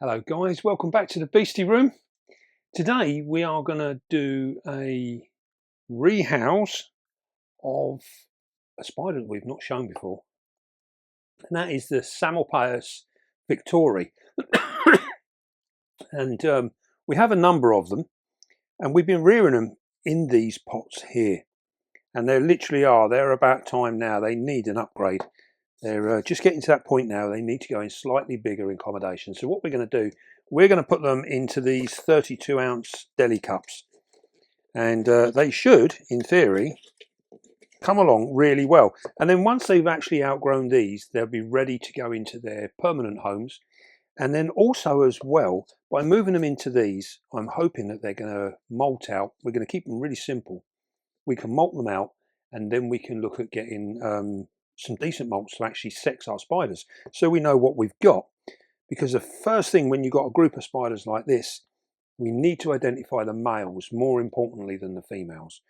Hello guys, welcome back to the Beastie Room. Today we are going to do a rehouse of a spider that we've not shown before, and that is the Psalmopoeus Victori. And we have a number of them, and we've been rearing them in these pots here, and they literally are, they're about time now. They need an upgrade. They're just getting to that point now. They need to go in slightly bigger accommodation. So what we're going to do, we're going to put them into these 32-ounce deli cups, and they should, in theory, come along really well. And then once they've actually outgrown these, they'll be ready to go into their permanent homes. And then also as well, by moving them into these, I'm hoping that they're going to molt out. We're going to keep them really simple. We can molt them out, and then we can look at getting some decent molts to actually sex our spiders, so we know what we've got. Because the first thing when you've got a group of spiders like this, we need to identify the males more importantly than the females.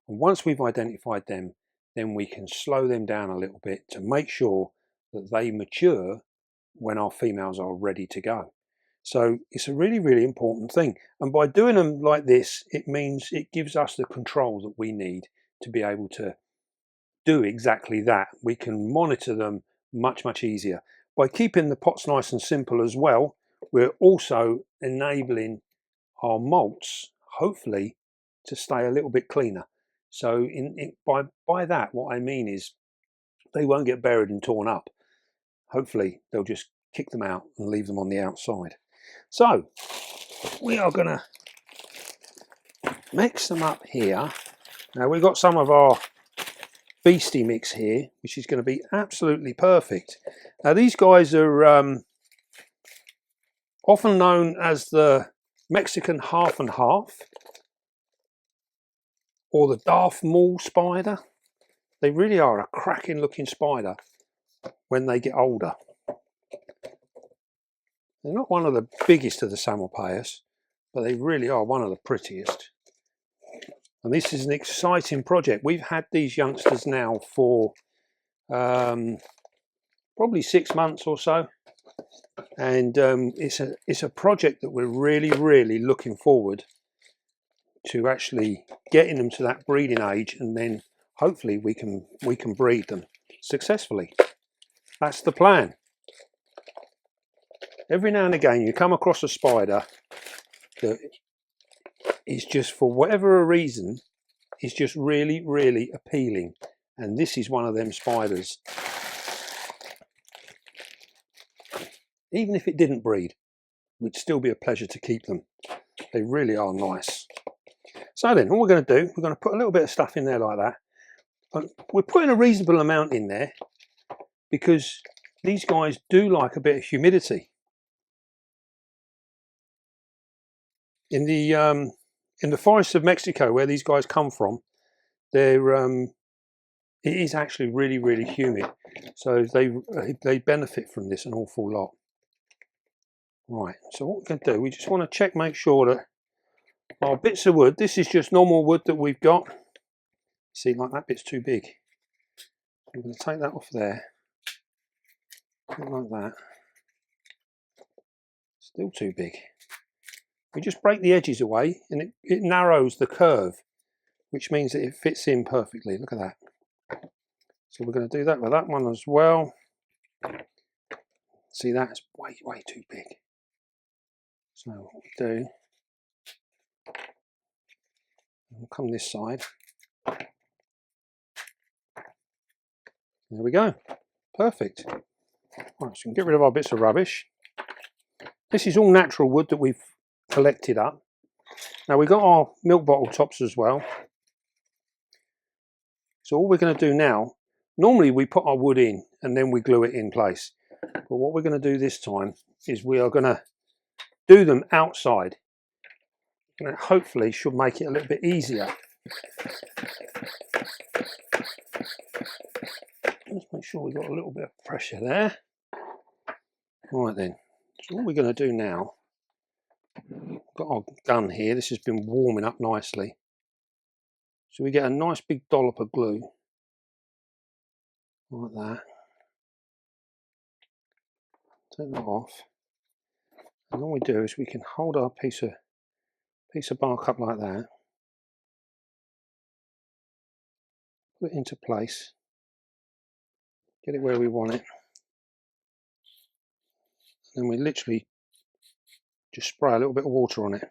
And once we've identified them, then we can slow them down a little bit to make sure that they mature when our females are ready to go. So it's a really important thing, and by doing them like this, it means it gives us the control that we need to be able to do exactly that. We can monitor them much easier. By keeping the pots nice and simple as well, we're also enabling our molts, hopefully, to stay a little bit cleaner. So by that, what I mean is they won't get buried and torn up. Hopefully they'll just kick them out and leave them on the outside. So we are going to mix them up here. Now we've got some of our Beastie mix here, which is going to be absolutely perfect. Now these guys are often known as the Mexican half and half, or the Darth Maul spider. They really are a cracking looking spider when they get older. They're not one of the biggest of the Psalmopoeus, but they really are one of the prettiest. And this is an exciting project. We've had these youngsters now for probably 6 months or so, and it's a project that we're really looking forward to actually getting them to that breeding age, and then hopefully we can breed them successfully. That's the plan. Every now and again you come across a spider that is just, for whatever reason, is just really appealing, and this is one of them spiders. Even if it didn't breed, it would still be a pleasure to keep them. They really are nice. So then, all we're going to do, we're going to put a little bit of stuff in there like that. But we're putting a reasonable amount in there because these guys do like a bit of humidity. In the forests of Mexico, where these guys come from, it is actually really humid, so they benefit from this an awful lot. Right, so what we're going to do, we just want to make sure that our bits of wood, this is just normal wood that we've got. See, like that bit's too big. I'm going to take that off there, like that. Still too big. We just break the edges away, and it narrows the curve, which means that it fits in perfectly. Look at that. So we're going to do that with that one as well. See, that's way too big. So what we do, we'll come this side. There we go. Perfect. Right, so we can get rid of our bits of rubbish. This is all natural wood that we've collected up. Now we've got our milk bottle tops as well. So all we're going to do now, normally we put our wood in and then we glue it in place. But what we're going to do this time is we are going to do them outside. And that hopefully should make it a little bit easier. Let's make sure we've got a little bit of pressure there. Right then, so all we're going to do now, we've got our gun here. This has been warming up nicely. So we get a nice big dollop of glue, like that. Take that off. And all we do is we can hold our piece of bark up like that, put it into place, get it where we want it, and then we literally just spray a little bit of water on it,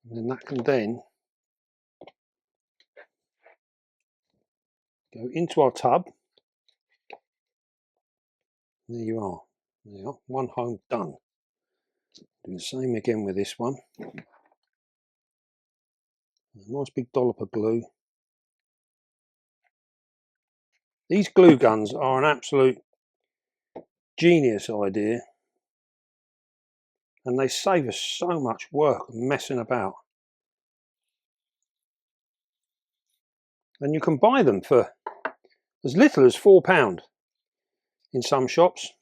and then that can then go into our tub. There you are. There you are. One home done. Do the same again with this one. A nice big dollop of glue. These glue guns are an absolute genius idea, and they save us so much work messing about. And you can buy them for as little as £4 in some shops,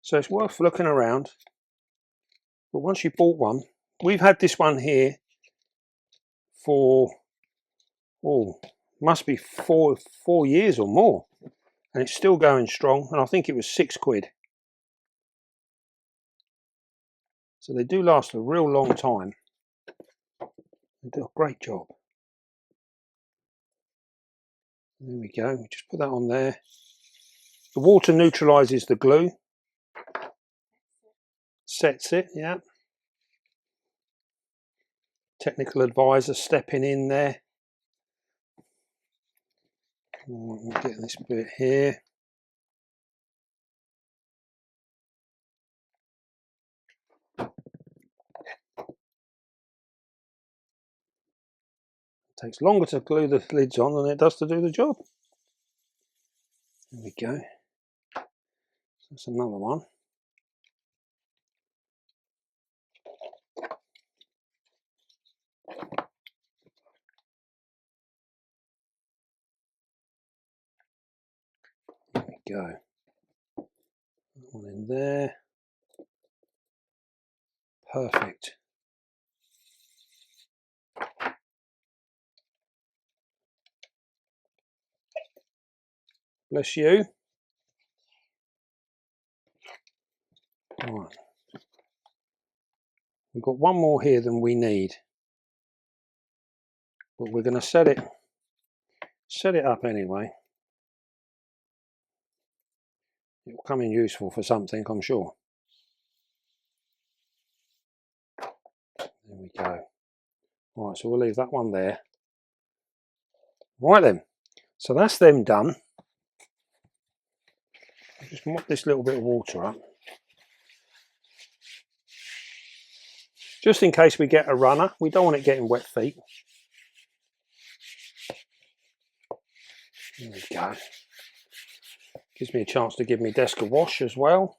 so it's worth looking around. But once you've bought one, we've had this one here for must be four years or more, and it's still going strong, and I think it was £6. So they do last a real long time. They do a great job. There we go. We just put that on there. The water neutralizes the glue, sets it. Yeah. Technical advisor stepping in there. We'll get this bit here. It takes longer to glue the lids on than it does to do the job. There we go. That's another one. There we go. That one in there. Perfect. Bless you. Right. We've got one more here than we need, but we're going to set it up anyway. It will come in useful for something, I'm sure. There we go. Right, so we'll leave that one there. Right then, so that's them done. Just mop this little bit of water up, just in case we get a runner. We don't want it getting wet feet. There we go. Gives me a chance to give my desk a wash as well.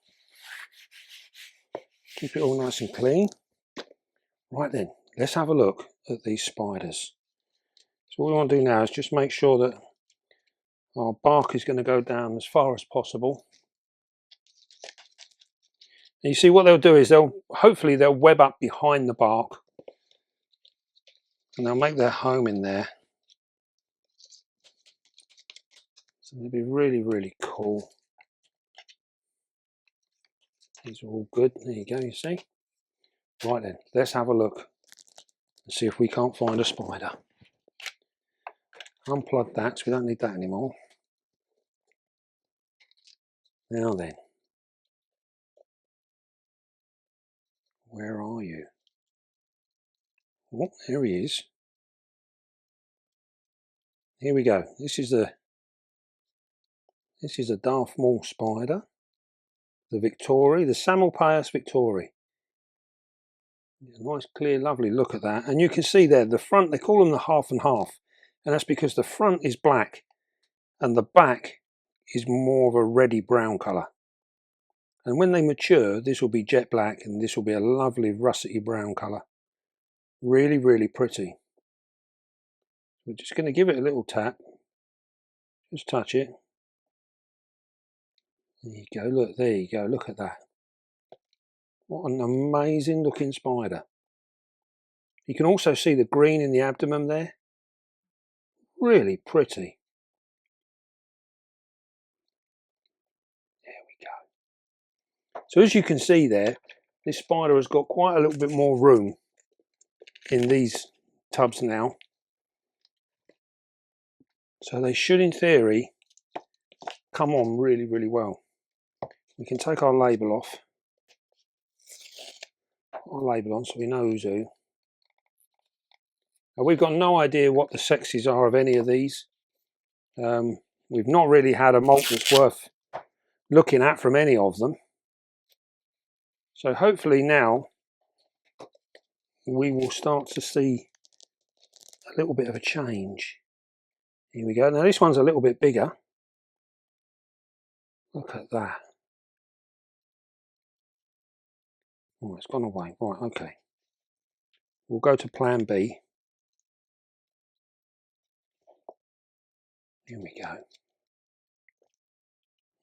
Keep it all nice and clean. Right then, let's have a look at these spiders. So what we want to do now is just make sure that our bark is going to go down as far as possible. And you see what they'll do is hopefully they'll web up behind the bark, and they'll make their home in there. So they'll be really, really cool. These are all good. There you go, you see. Right then, let's have a look and see if we can't find a spider. Unplug that, so we don't need that anymore. Now then, where are you? Oh, there he is. Here we go. This is a Darth Maul spider, the Victori, the Psalmopoeus Victori. Nice, clear, lovely look at that. And you can see there, the front, they call them the half and half. And that's because the front is black and the back is more of a reddy brown colour. And when they mature, this will be jet black and this will be a lovely russety brown colour. Really, really pretty. We're just going to give it a little tap. Just touch it. There you go, look, there you go, look at that. What an amazing looking spider. You can also see the green in the abdomen there. Really pretty. There we go. So as you can see there, this spider has got quite a little bit more room in these tubs now. So they should, in theory, come on really, really well. We can take our label off. Our label on so we know who's who. Now, we've got no idea what the sexes are of any of these. We've not really had a molt that's worth looking at from any of them. So hopefully now we will start to see a little bit of a change. Here we go. Now this one's a little bit bigger. Look at that. Oh, it's gone away. Right, okay. We'll go to plan B. Here we go.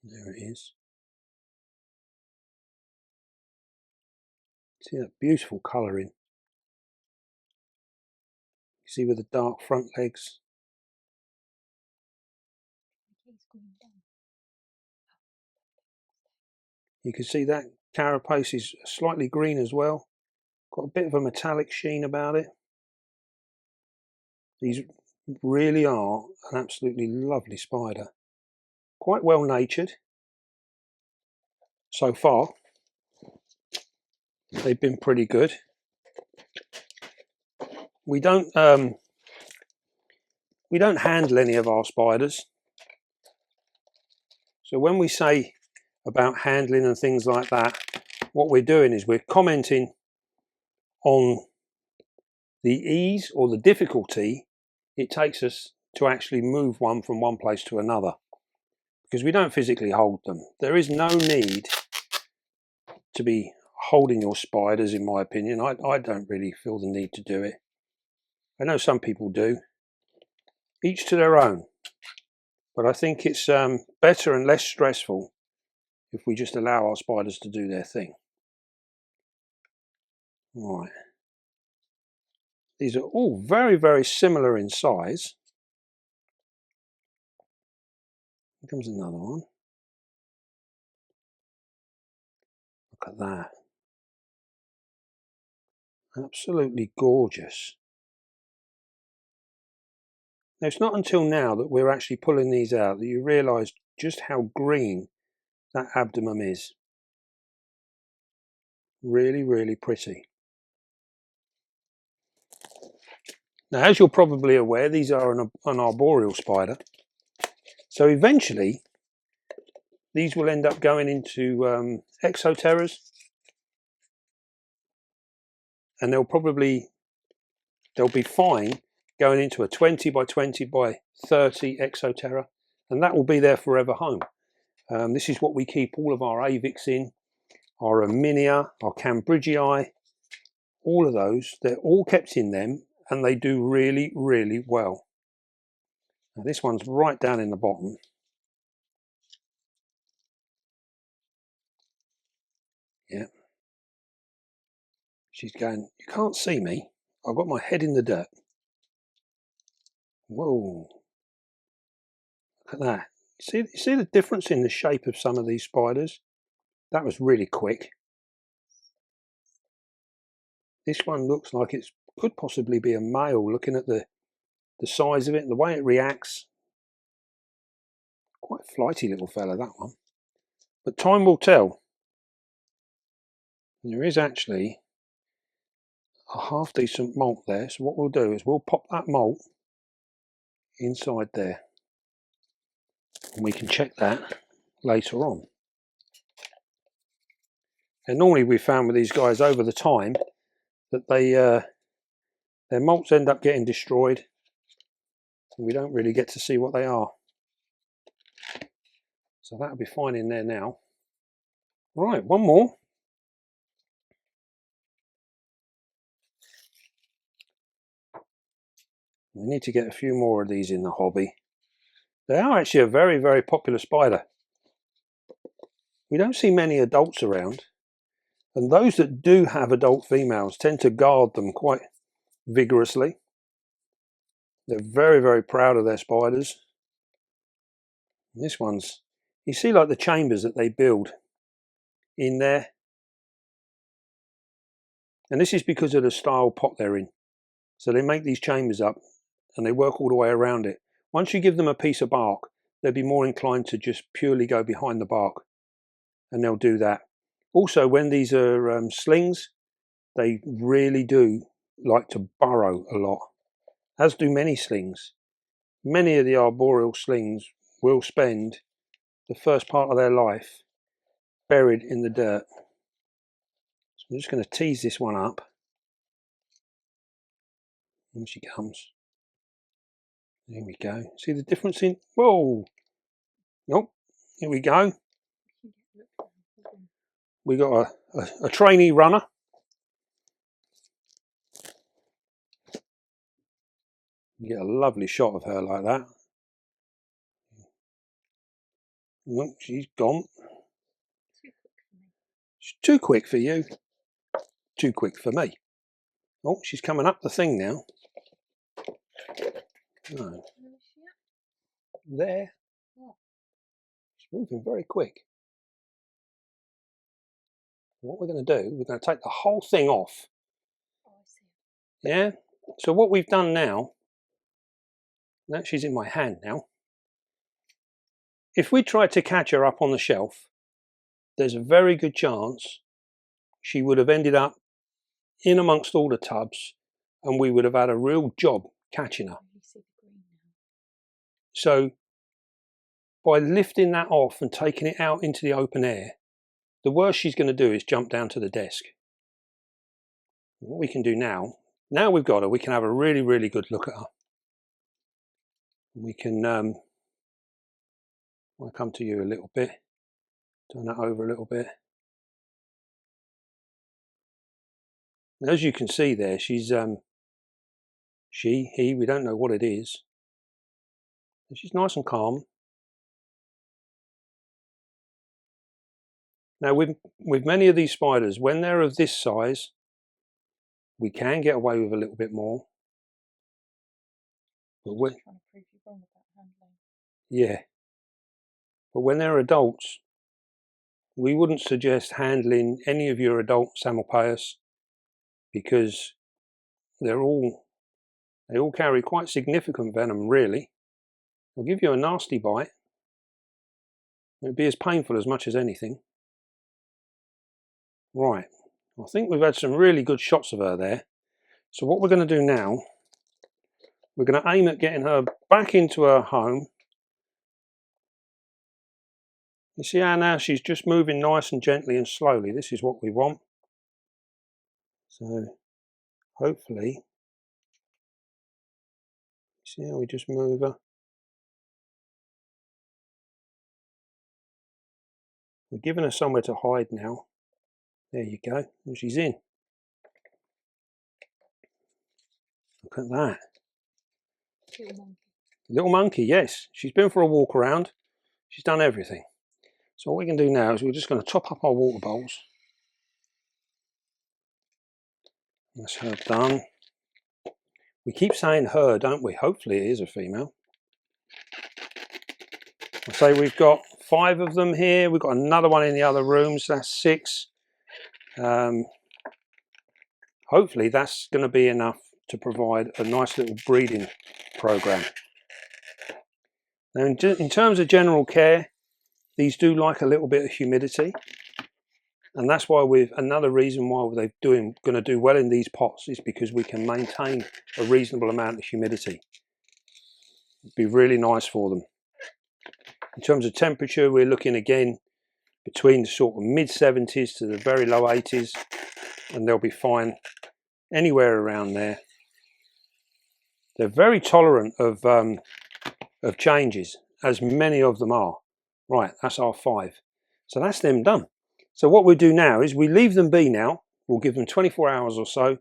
There it is. See that beautiful colouring. See with the dark front legs. You can see that carapace is slightly green as well. Got a bit of a metallic sheen about it. These really are an absolutely lovely spider. Quite well natured so far. They've been pretty good. We don't handle any of our spiders. So when we say about handling and things like that, what we're doing is we're commenting on the ease or the difficulty it takes us to actually move one from one place to another, because we don't physically hold them. There is no need to be holding your spiders, in my opinion. I don't really feel the need to do it. I know some people do. Each to their own. But I think it's better and less stressful if we just allow our spiders to do their thing. Right. These are all very, very similar in size. Here comes another one. Look at that. Absolutely gorgeous. Now, it's not until now that we're actually pulling these out that you realise just how green that abdomen is. Really, really pretty. Now, as you're probably aware, these are an arboreal spider. So eventually, these will end up going into exoterras. And they'll be fine going into a 20 by 20 by 30 exoterra, and that will be their forever home. This is what we keep all of our avics in, our Aminia, our Cambridgei, all of those. They're all kept in them, and they do really, really well. Now this one's right down in the bottom. Yeah. She's going, you can't see me. I've got my head in the dirt. Whoa. Look at that. You see the difference in the shape of some of these spiders? That was really quick. This one looks like it could possibly be a male, looking at the size of it and the way it reacts. Quite a flighty little fella, that one. But time will tell. There is actually a half decent molt there. So what we'll do is we'll pop that molt inside there. And we can check that later on. And normally we've found with these guys over the time that their molts end up getting destroyed. And we don't really get to see what they are. So that'll be fine in there now. Right, one more. We need to get a few more of these in the hobby. They are actually a very, very popular spider. We don't see many adults around, and those that do have adult females tend to guard them quite vigorously. They're very, very proud of their spiders. And this one's, you see like the chambers that they build in there. And this is because of the style pot they're in. So they make these chambers up and they work all the way around it. Once you give them a piece of bark, they'll be more inclined to just purely go behind the bark, and they'll do that. Also, when these are slings, they really do like to burrow a lot, as do many slings. Many of the arboreal slings will spend the first part of their life buried in the dirt. So I'm just going to tease this one up. In she comes. There we go. See the difference in... Whoa! Nope. Here we go. We got a trainee runner. You get a lovely shot of her like that. Nope, she's gone. She's too quick for you. Too quick for me. Oh, she's coming up the thing now. No. There. She's moving very quick. What we're going to do, we're going to take the whole thing off. Yeah. So what we've done now, she's in my hand now. If we tried to catch her up on the shelf, there's a very good chance she would have ended up in amongst all the tubs, and we would have had a real job catching her. So by lifting that off and taking it out into the open air, the worst she's going to do is jump down to the desk. What we can do now we've got her, we can have a really, really good look at her. We can, I'll come to you a little bit, turn that over a little bit. As you can see there, she's, he, we don't know what it is. She's nice and calm. Now with many of these spiders, when they're of this size, we can get away with a little bit more. But when, yeah. But when they're adults, we wouldn't suggest handling any of your adult Psalmopoeus, because they all carry quite significant venom, really. They'll give you a nasty bite. It'd be as painful as much as anything. Right, I think we've had some really good shots of her there. So what we're going to do now, we're going to aim at getting her back into her home. You see how now she's just moving nice and gently and slowly. This is what we want. So hopefully, see how we just move her. We're giving her somewhere to hide now. There you go, and she's in. Look at that. Little monkey, yes. She's been for a walk around. She's done everything. So what we can do now is we're just going to top up our water bowls. That's her done. We keep saying her, don't we? Hopefully it is a female. I say we've got 5 of them here. We've got another one in the other rooms. That's 6. Hopefully that's going to be enough to provide a nice little breeding program. Now in terms of general care, these do like a little bit of humidity, and that's why another reason why they're going to do well in these pots is because we can maintain a reasonable amount of humidity. It'd be really nice for them. In terms of temperature, we're looking again between the sort of mid 70s to the very low 80s, and they'll be fine anywhere around there. They're very tolerant of changes, as many of them are. Right, that's our 5. So that's them done. So what we'll do now is we leave them be now. We'll give them 24 hours or so,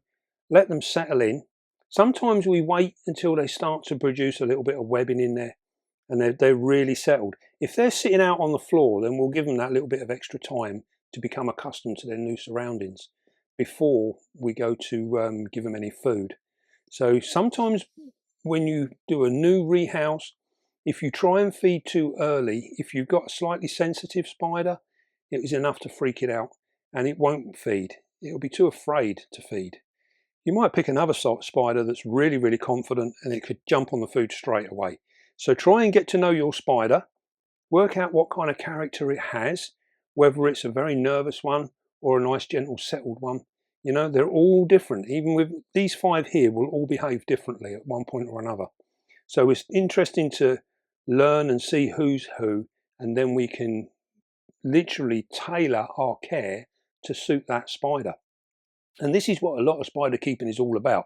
let them settle in. Sometimes we wait until they start to produce a little bit of webbing in there and they're really settled. If they're sitting out on the floor, then we'll give them that little bit of extra time to become accustomed to their new surroundings before we go to give them any food. So sometimes when you do a new rehouse, if you try and feed too early, if you've got a slightly sensitive spider, it is enough to freak it out, and it won't feed. It'll be too afraid to feed. You might pick another spider that's really, really confident and it could jump on the food straight away. So try and get to know your spider, work out what kind of character it has, whether it's a very nervous one or a nice, gentle, settled one. You know, they're all different. Even with these 5 here will all behave differently at one point or another. So it's interesting to learn and see who's who, and then we can literally tailor our care to suit that spider. And this is what a lot of spider keeping is all about.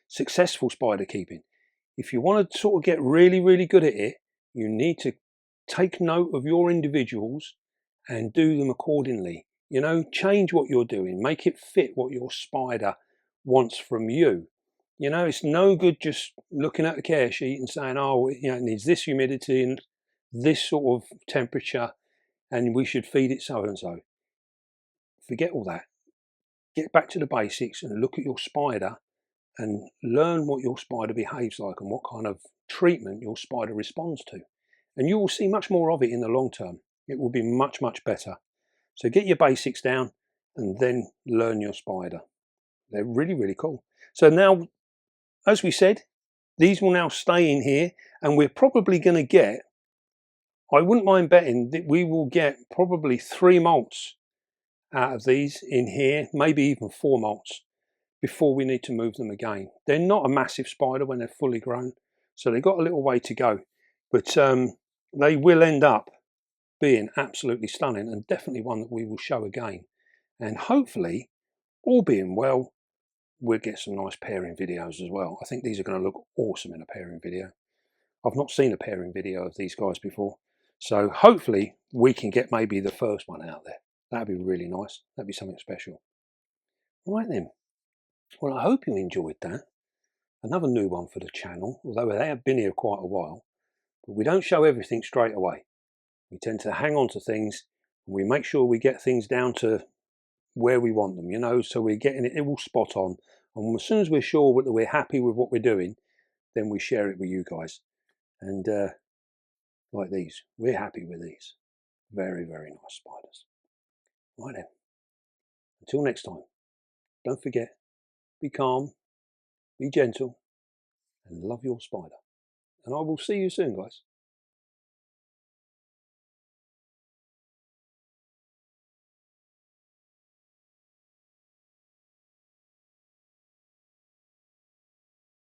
Successful spider keeping. If you want to sort of get really, really good at it, you need to take note of your individuals and do them accordingly. You know, change what you're doing, make it fit what your spider wants from you. You know, it's no good just looking at the care sheet and saying, oh, you know, it needs this humidity and this sort of temperature, and we should feed it so and so. Forget all that. Get back to the basics and look at your spider and learn what your spider behaves like and what kind of treatment your spider responds to. And you will see much more of it in the long term. It will be much, much better. So get your basics down and then learn your spider. They're really, really cool. So now, as we said, these will now stay in here, and we're probably going to get, I wouldn't mind betting that we will get probably 3 molts out of these in here, maybe even 4 molts before we need to move them again. They're not a massive spider when they're fully grown, so they've got a little way to go, but they will end up being absolutely stunning, and definitely one that we will show again. And hopefully, all being well, we'll get some nice pairing videos as well. I think these are going to look awesome in a pairing video. I've not seen a pairing video of these guys before, so hopefully we can get maybe the first one out there. That'd be really nice. That'd be something special. Right then. Well, I hope you enjoyed that. Another new one for the channel, although they have been here quite a while. But we don't show everything straight away. We tend to hang on to things, and we make sure we get things down to where we want them, you know, so we're getting it all spot on. And as soon as we're sure that we're happy with what we're doing, then we share it with you guys. And like these, we're happy with these. Very, very nice spiders. Right then, until next time, don't forget, be calm, be gentle, and love your spider. And I will see you soon, guys.